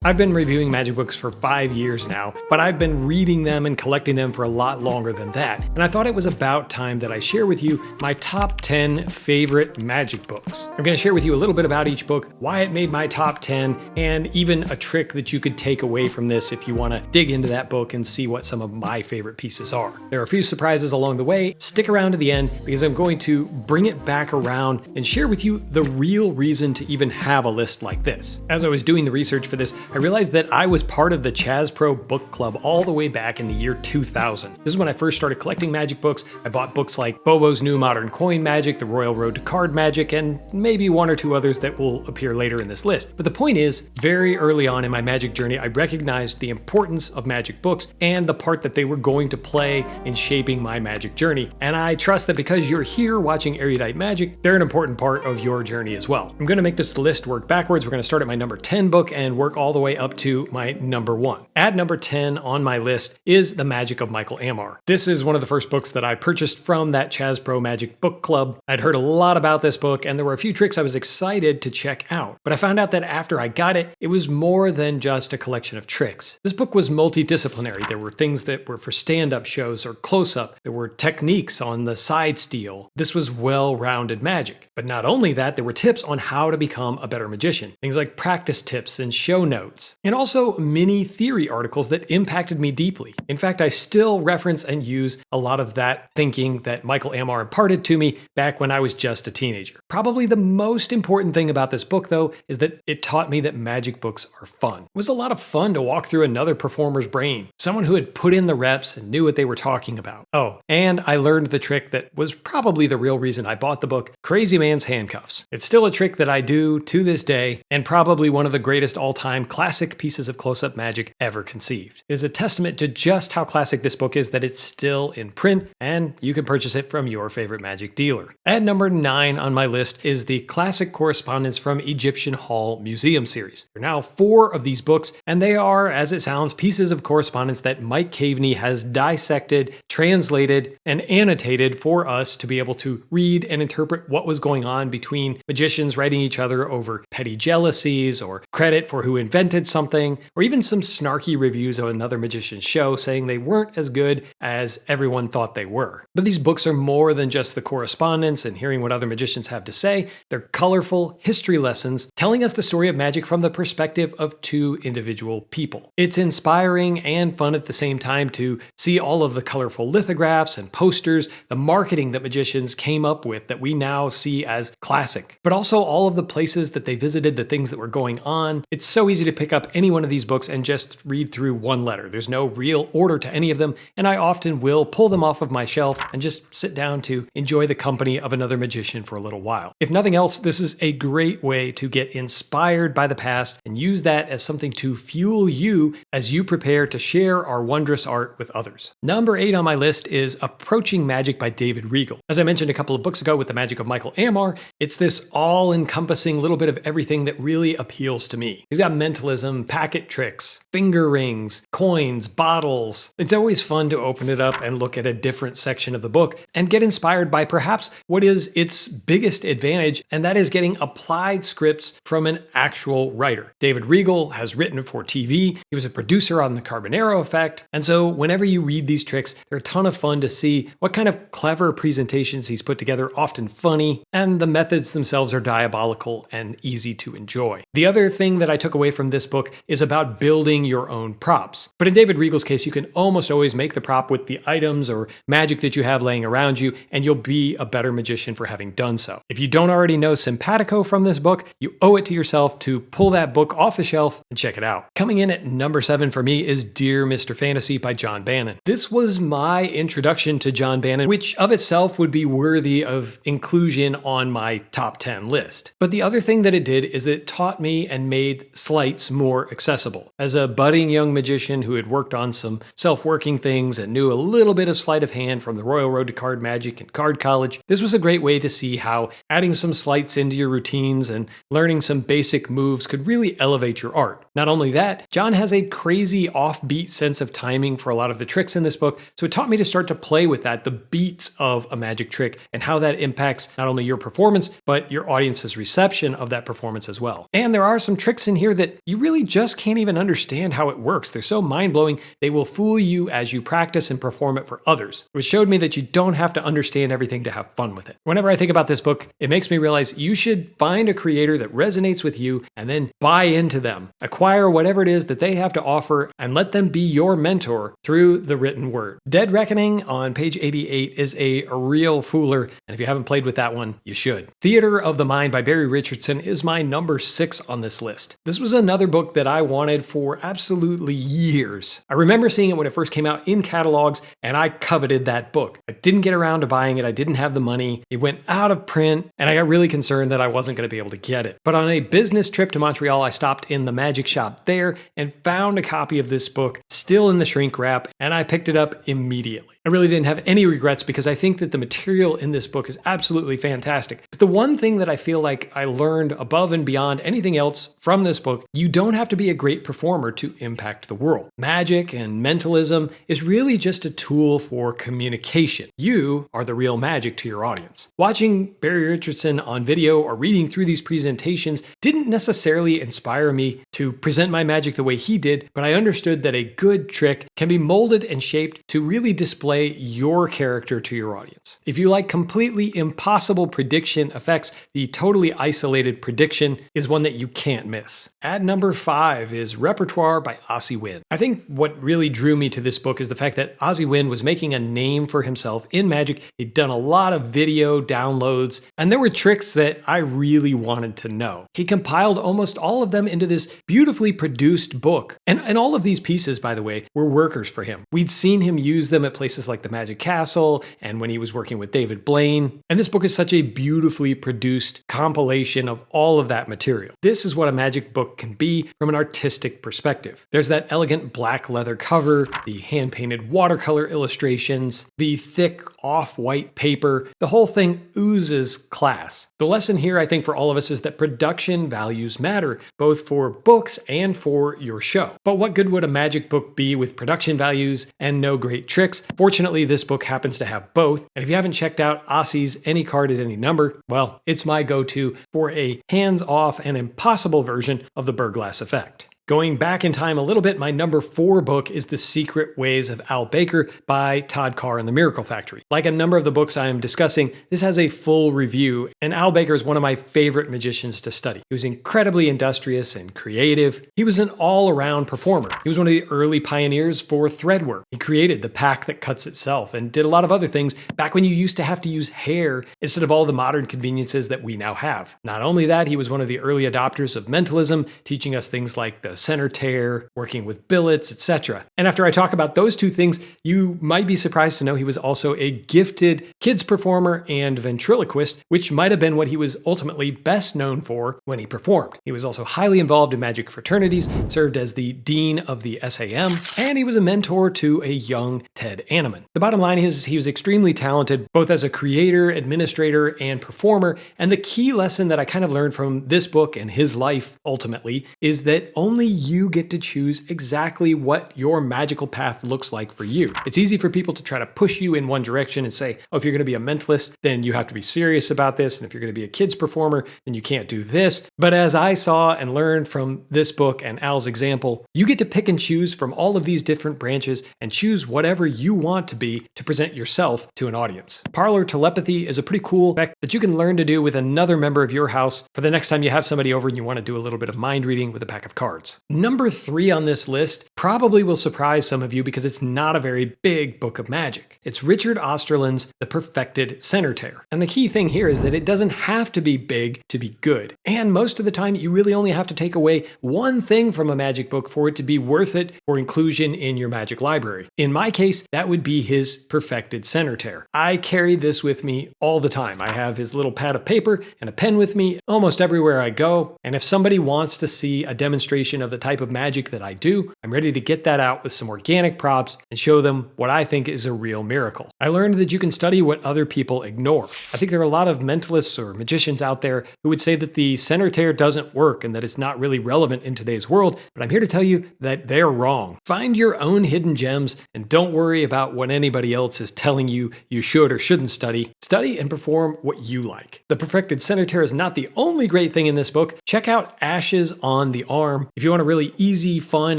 I've been reviewing magic books for 5 years now, but I've been reading them and collecting them for a lot longer than that, and I thought it was about time that I share with you my top 10 favorite magic books. I'm going to share with you a little bit about each book, why it made my top 10, and even a trick that you could take away from this if you want to dig into that book and see what some of my favorite pieces are. There are a few surprises along the way. Stick around to the end because I'm going to bring it back around and share with you the real reason to even have a list like this. As I was doing the research for this, I realized that I was part of the Chaz Pro Book Club all the way back in the year 2000. This is when I first started collecting magic books. I bought books like Bobo's New Modern Coin Magic, The Royal Road to Card Magic, and maybe one or two others that will appear later in this list. But the point is, very early on in my magic journey, I recognized the importance of magic books and the part that they were going to play in shaping my magic journey. And I trust that because you're here watching Erudite Magic, they're an important part of your journey as well. I'm going to make this list work backwards. We're going to start at my number 10 book and work all the way up to my number 1. At number 10 on my list is The Magic of Michael Ammar. This is one of the first books that I purchased from that Chaz Pro Magic Book Club. I'd heard a lot about this book and there were a few tricks I was excited to check out. But I found out that after I got it, it was more than just a collection of tricks. This book was multidisciplinary. There were things that were for stand-up shows or close-up. There were techniques on the side steal. This was well-rounded magic. But not only that, there were tips on how to become a better magician. Things like practice tips and show notes. And also mini theory articles that impacted me deeply. In fact, I still reference and use a lot of that thinking that Michael Ammar imparted to me back when I was just a teenager. Probably the most important thing about this book, though, is that it taught me that magic books are fun. It was a lot of fun to walk through another performer's brain, someone who had put in the reps and knew what they were talking about. Oh, and I learned the trick that was probably the real reason I bought the book, Crazy Man's Handcuffs. It's still a trick that I do to this day, and probably one of the greatest all-time classic pieces of close-up magic ever conceived. It is a testament to just how classic this book is that it's still in print, and you can purchase it from your favorite magic dealer. At number 9 on my list is the classic Correspondence from Egyptian Hall Museum series. There are now 4 of these books, and they are, as it sounds, pieces of correspondence that Mike Caveney has dissected, translated, and annotated for us to be able to read and interpret what was going on between magicians writing each other over petty jealousies or credit for who invented something, or even some snarky reviews of another magician's show saying they weren't as good as everyone thought they were. But these books are more than just the correspondence and hearing what other magicians have to say. They're colorful history lessons telling us the story of magic from the perspective of 2 individual people. It's inspiring and fun at the same time to see all of the colorful lithographs and posters, the marketing that magicians came up with that we now see as classic, but also all of the places that they visited, the things that were going on. It's so easy to pick up any one of these books and just read through one letter. There's no real order to any of them, and I often will pull them off of my shelf and just sit down to enjoy the company of another magician for a little while. If nothing else, this is a great way to get inspired by the past and use that as something to fuel you as you prepare to share our wondrous art with others. Number 8 on my list is Approaching Magic by David Regal. As I mentioned a couple of books ago with The Magic of Michael Ammar, it's this all-encompassing little bit of everything that really appeals to me. He's got mentalism, packet tricks, finger rings, coins, bottles. It's always fun to open it up and look at a different section of the book and get inspired by perhaps what is its biggest advantage, and that is getting applied scripts from an actual writer. David Regal has written for TV. He was a producer on The Carbonaro Effect. And so whenever you read these tricks, they're a ton of fun to see what kind of clever presentations he's put together, often funny, and the methods themselves are diabolical and easy to enjoy. The other thing that I took away from this book is about building your own props. But in David Regal's case, you can almost always make the prop with the items or magic that you have laying around you, and you'll be a better magician for having done so. If you don't already know simpatico from this book, you owe it to yourself to pull that book off the shelf and check it out. Coming in at number 7 for me is Dear Mr. Fantasy by John Bannon. This was my introduction to John Bannon, which of itself would be worthy of inclusion on my top 10 list. But the other thing that it did is it taught me and made sleights more accessible. As a budding young magician who had worked on some self-working things and knew a little bit of sleight of hand from the Royal Road to Card Magic and Card College, this was a great way to see how adding some sleights into your routines and learning some basic moves could really elevate your art. Not only that, John has a crazy offbeat sense of timing for a lot of the tricks in this book, so it taught me to start to play with that, the beats of a magic trick, and how that impacts not only your performance, but your audience's reception of that performance as well. And there are some tricks in here that you really just can't even understand how it works. They're so mind-blowing, they will fool you as you practice and perform it for others, which showed me that you don't have to understand everything to have fun with it. Whenever I think about this book, it makes me realize you should find a creator that resonates with you and then buy into them. Acquire whatever it is that they have to offer and let them be your mentor through the written word. Dead Reckoning on page 88 is a real fooler, and if you haven't played with that one, you should. Theater of the Mind by Barrie Richardson is my number 6 on this list. This was another book that I wanted for absolutely years. I remember seeing it when it first came out in catalogs, and I coveted that book. I didn't get around to buying it. I didn't have the money. It went out of print, and I got really concerned that I wasn't going to be able to get it. But on a business trip to Montreal, I stopped in the magic shop there and found a copy of this book still in the shrink wrap, and I picked it up immediately. I really didn't have any regrets because I think that the material in this book is absolutely fantastic. But the one thing that I feel like I learned above and beyond anything else from this book, you don't have to be a great performer to impact the world. Magic and mentalism is really just a tool for communication. You are the real magic to your audience. Watching Barrie Richardson on video or reading through these presentations didn't necessarily inspire me to present my magic the way he did, but I understood that a good trick can be molded and shaped to really display your character to your audience. If you like completely impossible prediction effects, the totally isolated prediction is one that you can't miss. At number 5 is Repertoire by Asi Wind. I think what really drew me to this book is the fact that Asi Wind was making a name for himself in magic. He'd done a lot of video downloads, and there were tricks that I really wanted to know. He compiled almost all of them into this beautifully produced book. And all of these pieces, by the way, were workers for him. We'd seen him use them at places like the Magic Castle and when he was working with David Blaine. And this book is such a beautifully produced compilation of all of that material. This is what a magic book can be from an artistic perspective. There's that elegant black leather cover, the hand-painted watercolor illustrations, the thick off-white paper. The whole thing oozes class. The lesson here, I think, for all of us is that production values matter, both for books and for your show. But what good would a magic book be with production values and no great tricks? Fortunately, this book happens to have both, and if you haven't checked out Asi's Any Card at Any Number, well, it's my go-to for a hands-off and impossible version of the Burglass effect. Going back in time a little bit, my number 4 book is The Secret Ways of Al Baker by Todd Karr and the Miracle Factory. Like a number of the books I am discussing, this has a full review, and Al Baker is one of my favorite magicians to study. He was incredibly industrious and creative. He was an all-around performer. He was one of the early pioneers for thread work. He created the pack that cuts itself and did a lot of other things back when you used to have to use hair instead of all the modern conveniences that we now have. Not only that, he was one of the early adopters of mentalism, teaching us things like the center tear, working with billets, etc. And after I talk about those two things, you might be surprised to know he was also a gifted kids performer and ventriloquist, which might have been what he was ultimately best known for when he performed. He was also highly involved in magic fraternities, served as the dean of the SAM, and he was a mentor to a young Ted Annaman. The bottom line is he was extremely talented, both as a creator, administrator, and performer, and the key lesson that I kind of learned from this book and his life ultimately is that only you get to choose exactly what your magical path looks like for you. It's easy for people to try to push you in one direction and say, oh, if you're going to be a mentalist, then you have to be serious about this. And if you're going to be a kids performer, then you can't do this. But as I saw and learned from this book and Al's example, you get to pick and choose from all of these different branches and choose whatever you want to be to present yourself to an audience. Parlor telepathy is a pretty cool effect that you can learn to do with another member of your house for the next time you have somebody over and you want to do a little bit of mind reading with a pack of cards. Number 3 on this list probably will surprise some of you because it's not a very big book of magic. It's Richard Osterlind's The Perfected Center Tear. And the key thing here is that it doesn't have to be big to be good. And most of the time, you really only have to take away one thing from a magic book for it to be worth it for inclusion in your magic library. In my case, that would be his Perfected Center Tear. I carry this with me all the time. I have his little pad of paper and a pen with me almost everywhere I go. And if somebody wants to see a demonstration of the type of magic that I do, I'm ready ready to get that out with some organic props and show them what I think is a real miracle. I learned that you can study what other people ignore. I think there are a lot of mentalists or magicians out there who would say that the center tear doesn't work and that it's not really relevant in today's world, but I'm here to tell you that they're wrong. Find your own hidden gems and don't worry about what anybody else is telling you should or shouldn't study. Study and perform what you like. The perfected center tear is not the only great thing in this book. Check out Ashes on the Arm if you want a really easy, fun,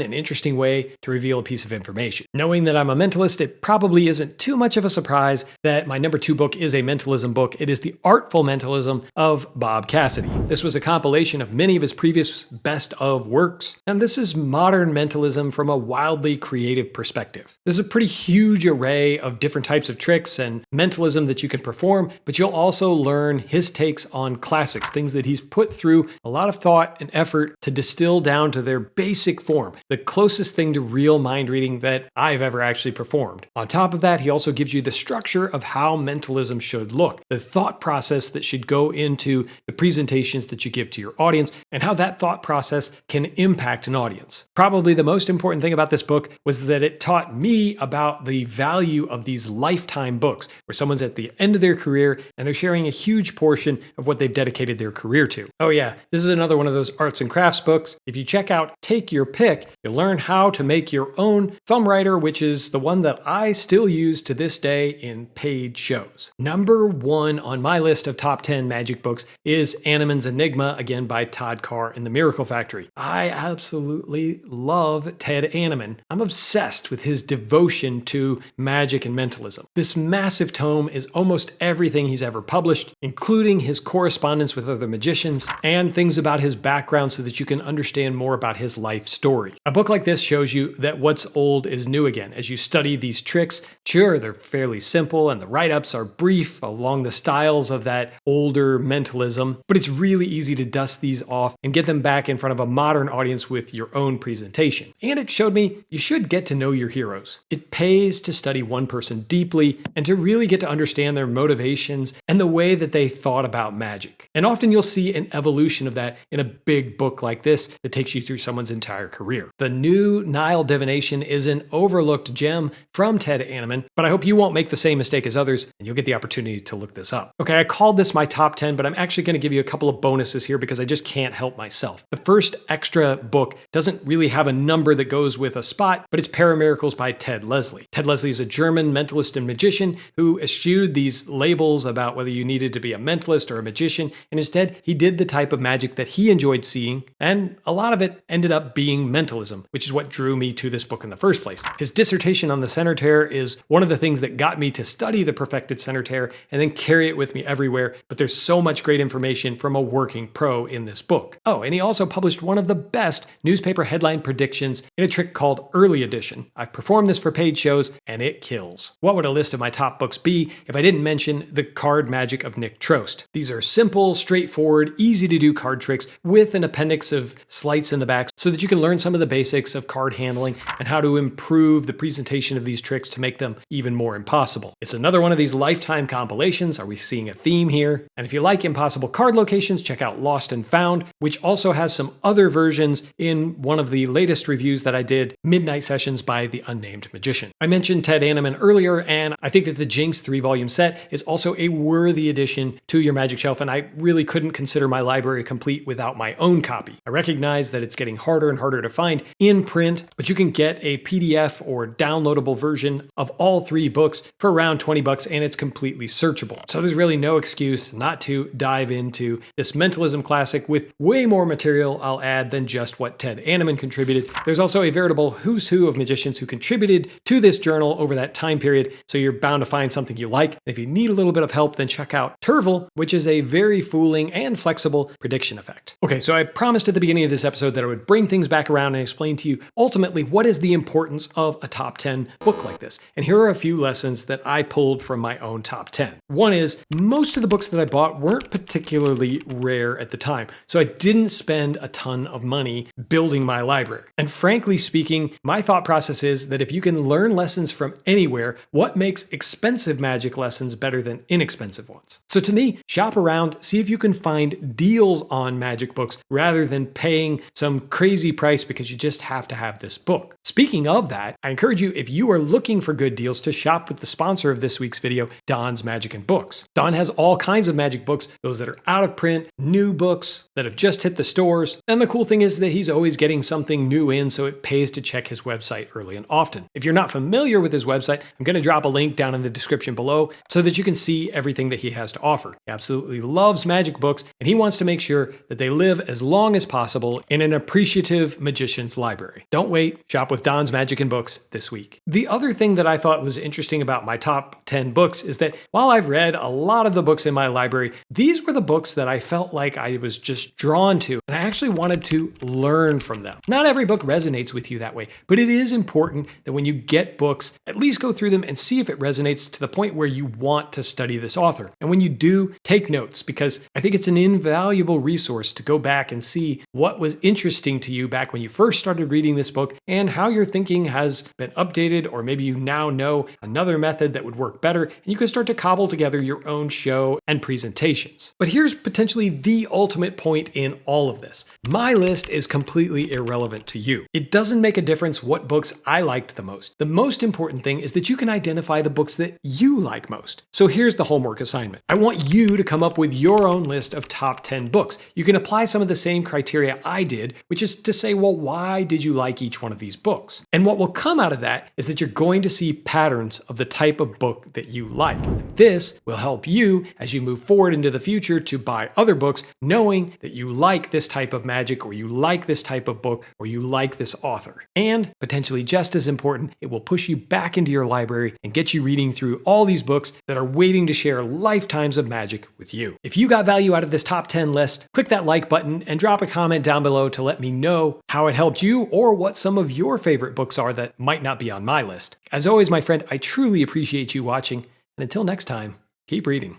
and interesting way to reveal a piece of information. Knowing that I'm a mentalist, it probably isn't too much of a surprise that my number 2 book is a mentalism book. It is The Artful Mentalism of Bob Cassidy. This was a compilation of many of his previous best of works, and this is modern mentalism from a wildly creative perspective. There's a pretty huge array of different types of tricks and mentalism that you can perform, but you'll also learn his takes on classics, things that he's put through a lot of thought and effort to distill down to their basic form, the closest thing to real mind reading that I've ever actually performed. On top of that, he also gives you the structure of how mentalism should look, the thought process that should go into the presentations that you give to your audience, and how that thought process can impact an audience. Probably the most important thing about this book was that it taught me about the value of these lifetime books, where someone's at the end of their career and they're sharing a huge portion of what they've dedicated their career to. Oh yeah, this is another one of those arts and crafts books. If you check out Take Your Pick, you'll learn how to make your own thumb writer, which is the one that I still use to this day in paid shows. Number 1 on my list of top 10 magic books is Annemann's Enigma, again by Todd, Karr and the Miracle Factory. I absolutely love Ted Annaman. I'm obsessed with his devotion to magic and mentalism. This massive tome is almost everything he's ever published, including his correspondence with other magicians and things about his background so that you can understand more about his life story. A book like this shows you that what's old is new again. As you study these tricks, sure, they're fairly simple and the write-ups are brief along the styles of that older mentalism, but it's really easy to dust these off and get them back in front of a modern audience with your own presentation. And it showed me you should get to know your heroes. It pays to study one person deeply and to really get to understand their motivations and the way that they thought about magic. And often you'll see an evolution of that in a big book like this that takes you through someone's entire career. The New Nile Divination is an overlooked gem from Ted Annaman, but I hope you won't make the same mistake as others and you'll get the opportunity to look this up. Okay, I called this my top 10, but I'm actually going to give you a couple of bonuses here because I just can't help myself. The first extra book doesn't really have a number that goes with a spot, but it's Paramiracles by Ted Leslie. Ted Leslie is a German mentalist and magician who eschewed these labels about whether you needed to be a mentalist or a magician, and instead he did the type of magic that he enjoyed seeing, and a lot of it ended up being mentalism, which is what drew me to this book in the first place. His dissertation on the center tear is one of the things that got me to study the perfected center tear and then carry it with me everywhere, but there's so much great information from a working pro in this book. Oh, and he also published one of the best newspaper headline predictions in a trick called Early Edition. I've performed this for paid shows, and it kills. What would a list of my top books be if I didn't mention The Card Magic of Nick Trost? These are simple, straightforward, easy to do card tricks with an appendix of sleights in the back so that you can learn some of the basics of card handling and how to improve the presentation of these tricks to make them even more impossible. It's another one of these lifetime compilations. Are we seeing a theme here? And if you like impossible card locations, check out Lost and Found, which also has some other versions in one of the latest reviews that I did, Midnight Sessions by the Unnamed Magician. I mentioned Ted Annaman earlier, and I think that the Jinx 3-volume set is also a worthy addition to your magic shelf, and I really couldn't consider my library complete without my own copy. I recognize that it's getting harder and harder to find in print, but you can get a PDF or downloadable version of all 3 books for around $20, and it's completely searchable. So there's really no excuse not to dive into this mentalism classic with way more material, I'll add, than just what Ted Annaman contributed. There's also a veritable who's who of magicians who contributed to this journal over that time period, so you're bound to find something you like. And if you need a little bit of help, then check out Terval, which is a very fooling and flexible prediction effect. Okay, so I promised at the beginning of this episode that I would bring things back around and explain to you ultimately what is the importance of a top 10 book like this. And here are a few lessons that I pulled from my own top 10. One is, most of the books that I bought weren't particularly rare at the time, so I didn't spend a ton of money building my library. And frankly speaking, my thought process is that if you can learn lessons from anywhere, what makes expensive magic lessons better than inexpensive ones? So to me, shop around, see if you can find deals on magic books rather than paying some crazy price because you just have to have this book. Speaking of that, I encourage you, if you are looking for good deals, to shop with the sponsor of this week's video, Don's Magic and Books. Don has all kinds of magic books, those that are out of print, new books that have just hit the stores. And the cool thing is that he's always getting something new in, so it pays to check his website early and often. If you're not familiar with his website, I'm going to drop a link down in the description below so that you can see everything that he has to offer. He absolutely loves magic books, and he wants to make sure that they live as long as possible in an appreciative magician's library. Don't wait, shop with Don's Magic and Books this week. The other thing that I thought was interesting about my top 10 books is that while I've read a lot of the books in my library, these were the books that I felt like I was just drawn to, and I actually wanted to learn from them. Not every book resonates with you that way, but it is important that when you get books, at least go through them and see if it resonates to the point where you want to study this author. And when you do, take notes, because I think it's an invaluable resource to go back and see what was interesting to you back when you first started reading this book and how your thinking has been updated, or maybe you now know another method that would work better, and you can start to cobble together your own show and presentations. But here's potentially the ultimate point in all of this. My list is completely irrelevant to you. It doesn't make a difference what books I liked the most. The most important thing is that you can identify the books that you like most. So here's the homework assignment. I want you to come up with your own list of top 10 books. You can apply some of the same criteria I did, which is to say, well, why did you like each one of these books? And what will come out of that is that you're going to see patterns of the type of book that you like. This will help you as you move forward into the future to buy other books, knowing that you like this type of magic, or you like this type of book, or you like this author. And potentially just as important, it will push you back into your library and get you reading through all these books that are waiting to share lifetimes of magic with you. If you got value out of this top 10 list, click that like button and drop a comment down below to let me know how it helped you, or what some of your favorite books are that might not be on my list. As always, my friend, I truly appreciate you watching, and until next time, keep reading.